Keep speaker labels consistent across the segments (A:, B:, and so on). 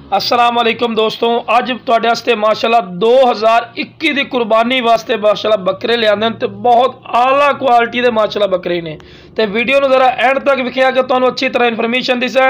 A: अस्सलाम वालेकुम दोस्तों, अज तुहाडे वास्ते माशाल्लाह 2021 की कुर्बानी वास्ते माशाल्लाह बकरे लिआंदे ते बहुत आला क्वालिटी के माशाल्लाह बकरे ने। तो वीडियो में जरा एंड तक विखिया कि तुहानूं अच्छी तरह इन्फॉर्मेशन दिसे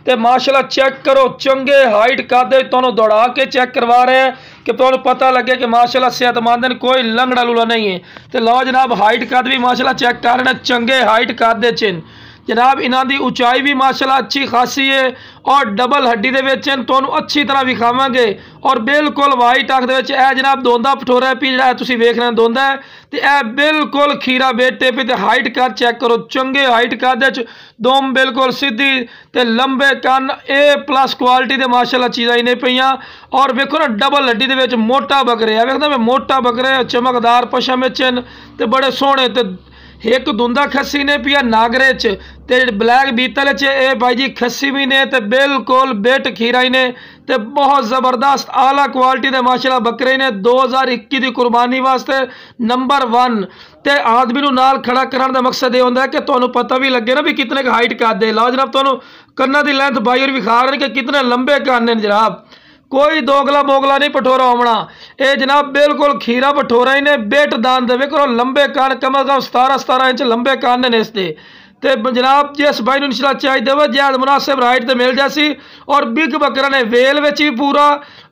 A: तो माशाल्लाह चेक करो। चंगे हाइट कादे तुहानूं दौड़ा के चेक करवा रहे हैं कि तुहानूं पता लगे कि माशाल्लाह सेहतमंद ने, कोई लंगड़ा लूला नहीं है। तो लो जनाब, हाइट कद भी माशाल्लाह चेक कर रहे हैं, चंगे हाइट कादे चिन जनाब। इन्हां दी ऊंचाई भी माशाल्लाह अच्छी खासी है और डबल हड्डी दे विच तुहानूं अच्छी तरह विखावांगे और बिल्कुल वाइट अख दे विच ए जनाब दोंदा पठोरा भी जिहड़ा तुसीं वेख रहे हो दोंदा है ते ए बिल्कुल खीरा बेटे पे। ते हाइट कद चेक करो, चंगे हाइट कद विच दुम बिल्कुल सीधी ते लंबे कन A+ क्वालिटी दे माशाल्लाह चीज़ां इन्हें पईयां। और वेखो ना डबल हड्डी दे विच मोटा बकरे है, वेखदा मैं मोटा बकरे चमकदार पशम विच ते बड़े सोहणे ते एक दुंदा खस्सी ने पिया नागरे च ते ब्लैक बीतल च ए भाई जी खस्सी भी ने ते बिल्कुल बेट खीरा ही ने ते बहुत ज़बरदस्त आला क्वालिटी दे माशाल्लाह बकरे ने 2021 की कुर्बानी वास्ते नंबर 1। ते आदमी नूं नाल खड़ा करने का मकसद ये होंदा है कि तुहानूं पता भी लगे ना भी कितने का हाइट कादे। लो जनाब, तुहानूं कन्ना दी लेंथ भाई और विखा रहे कि कितने लंबे कन्न ने जनाब। कोई दोगला मोगला नहीं पठोरा होना, ये जनाब बिल्कुल खीरा पठोरा ही ने। बेट दान दे करो, लंबे कान कम अज कम 17-17 इंच लंबे कान ने इसके। ते जनाब जिस भाई इंशाल्लाह चाहिए वह जैद मुनासिब राइट ते मिल जासी। और बिग बकरा ने वेल में भी पूरा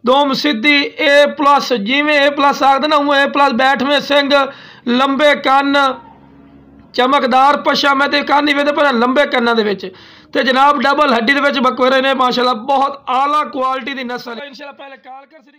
A: दोम सीधी A+ जिमें A+ आखदे ना उवें A+ बैठवें सिंह लंबे कन चमकदार पशम है, कान ही वेदे पर लंबे कन्ना दे विच ते जनाब डबल हड्डी दे विच बकरे ने माशाल्लाह बहुत आला क्वालिटी दी नस्ल है। इंशाल्लाह पहले कॉल कर सी